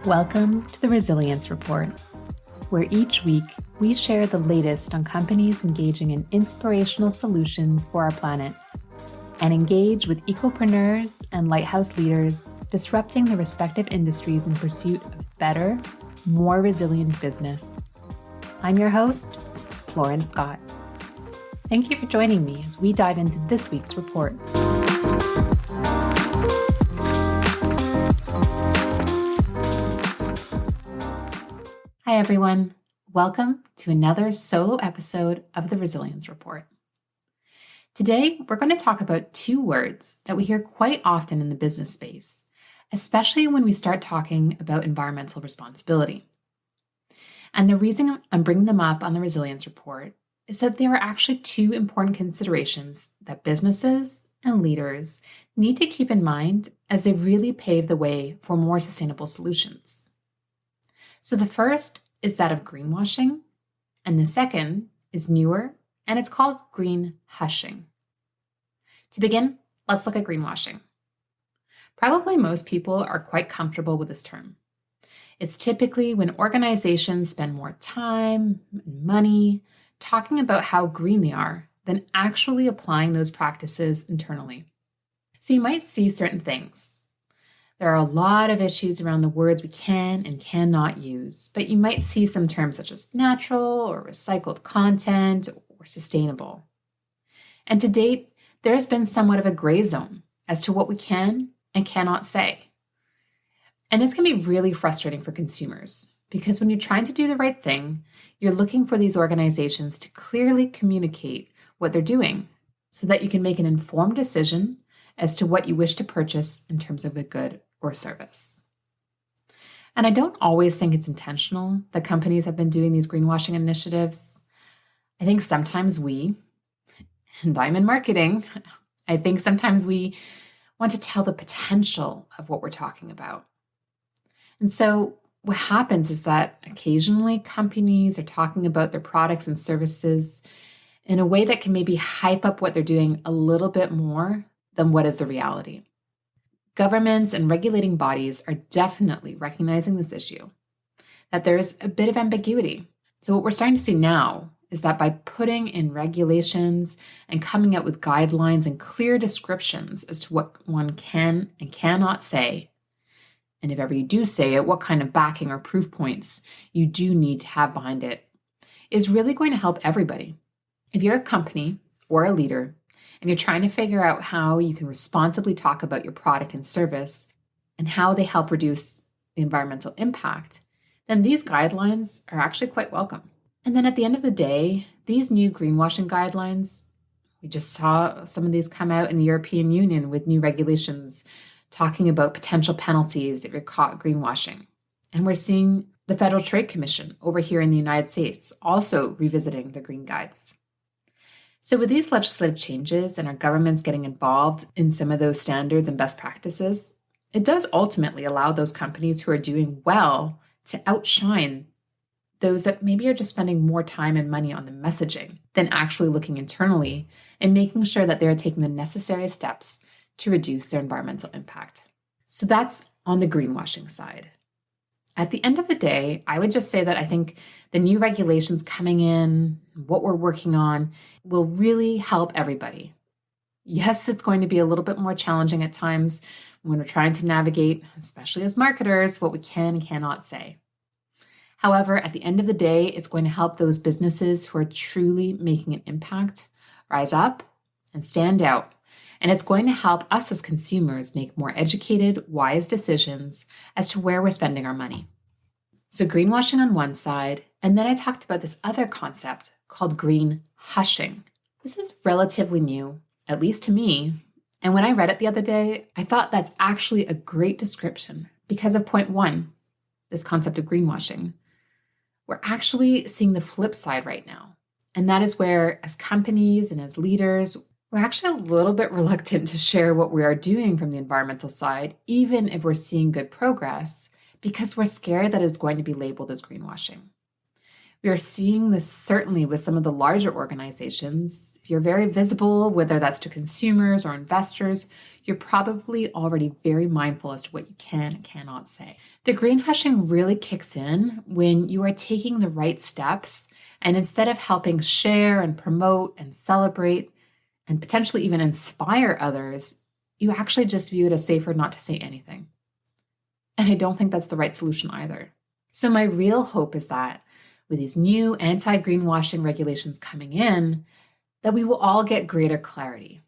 Welcome to the Resilience Report, where each week we share the latest on companies engaging in inspirational solutions for our planet and engage with ecopreneurs and lighthouse leaders disrupting the respective industries in pursuit of better, more resilient business. I'm your host, Lauren Scott. Thank you for joining me as we dive into this week's report. Hi, everyone. Welcome to another solo episode of the Resilience Report. Today, we're going to talk about two words that we hear quite often in the business space, especially when we start talking about environmental responsibility. And the reason I'm bringing them up on the Resilience Report is that there are actually two important considerations that businesses and leaders need to keep in mind as they really pave the way for more sustainable solutions. So the first is that of greenwashing, and the second is newer, and it's called greenhushing. To begin, let's look at greenwashing. Probably most people are quite comfortable with this term. It's typically when organizations spend more time and money talking about how green they are than actually applying those practices internally. So you might see certain things. There are a lot of issues around the words we can and cannot use, but you might see some terms such as natural or recycled content or sustainable. And to date, there has been somewhat of a gray zone as to what we can and cannot say. And this can be really frustrating for consumers because when you're trying to do the right thing, you're looking for these organizations to clearly communicate what they're doing so that you can make an informed decision as to what you wish to purchase in terms of a good or service. And I don't always think it's intentional that companies have been doing these greenwashing initiatives. I think sometimes we, and I'm in marketing, I think sometimes we want to tell the potential of what we're talking about. And so what happens is that occasionally companies are talking about their products and services in a way that can maybe hype up what they're doing a little bit more than what is the reality. Governments and regulating bodies are definitely recognizing this issue, that there is a bit of ambiguity. So what we're starting to see now is that by putting in regulations and coming out with guidelines and clear descriptions as to what one can and cannot say, and if ever you do say it, what kind of backing or proof points you do need to have behind it, is really going to help everybody. If you're a company or a leader, and you're trying to figure out how you can responsibly talk about your product and service and how they help reduce the environmental impact, then these guidelines are actually quite welcome. And then at the end of the day, these new greenwashing guidelines, we just saw some of these come out in the European Union with new regulations talking about potential penalties if you're caught greenwashing. And we're seeing the Federal Trade Commission over here in the United States also revisiting the green guides. So with these legislative changes and our governments getting involved in some of those standards and best practices, it does ultimately allow those companies who are doing well to outshine those that maybe are just spending more time and money on the messaging than actually looking internally and making sure that they're taking the necessary steps to reduce their environmental impact. So that's on the greenwashing side. At the end of the day, I would just say that I think the new regulations coming in, what we're working on, will really help everybody. Yes, it's going to be a little bit more challenging at times when we're trying to navigate, especially as marketers, what we can and cannot say. However, at the end of the day, it's going to help those businesses who are truly making an impact rise up and stand out. And it's going to help us as consumers make more educated, wise decisions as to where we're spending our money. So greenwashing on one side, and then I talked about this other concept called greenhushing. This is relatively new, at least to me. And when I read it the other day, I thought that's actually a great description because of point one, this concept of greenwashing. We're actually seeing the flip side right now. And that is where, as companies and as leaders, we're actually a little bit reluctant to share what we are doing from the environmental side, even if we're seeing good progress, because we're scared that it's going to be labeled as greenwashing. We are seeing this certainly with some of the larger organizations. If you're very visible, whether that's to consumers or investors, you're probably already very mindful as to what you can and cannot say. The greenwashing really kicks in when you are taking the right steps, and instead of helping share and promote and celebrate and potentially even inspire others, you actually just view it as safer not to say anything. And I don't think that's the right solution either. So my real hope is that with these new anti-greenwashing regulations coming in, that we will all get greater clarity.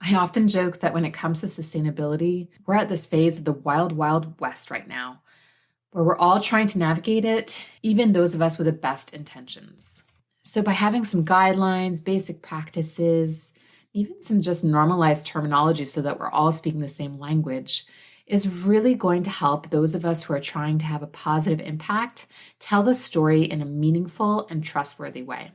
I often joke that when it comes to sustainability, we're at this phase of the wild, wild west right now, where we're all trying to navigate it, even those of us with the best intentions. So by having some guidelines, basic practices, even some just normalized terminology so that we're all speaking the same language, is really going to help those of us who are trying to have a positive impact tell the story in a meaningful and trustworthy way.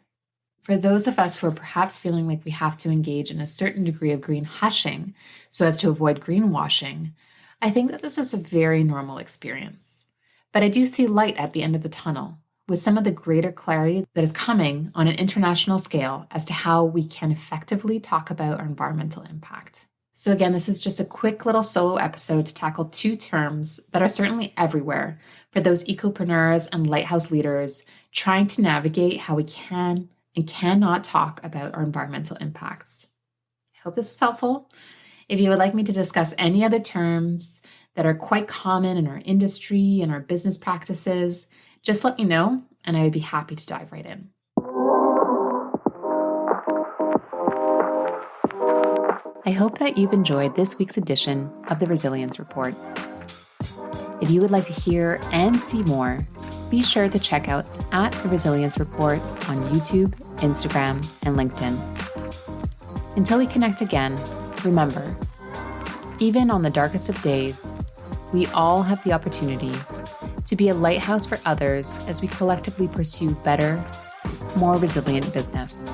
For those of us who are perhaps feeling like we have to engage in a certain degree of green hushing so as to avoid greenwashing, I think that this is a very normal experience. But I do see light at the end of the tunnel with some of the greater clarity that is coming on an international scale as to how we can effectively talk about our environmental impact. So again, this is just a quick little solo episode to tackle two terms that are certainly everywhere for those ecopreneurs and lighthouse leaders trying to navigate how we can and cannot talk about our environmental impacts. I hope this was helpful. If you would like me to discuss any other terms that are quite common in our industry and our business practices, just let me know and I would be happy to dive right in. I hope that you've enjoyed this week's edition of the Resilienc Report. If you would like to hear and see more, be sure to check out @the Resilienc Report on YouTube, Instagram, and LinkedIn. Until we connect again, remember, even on the darkest of days, we all have the opportunity to be a lighthouse for others as we collectively pursue better, more resilient business.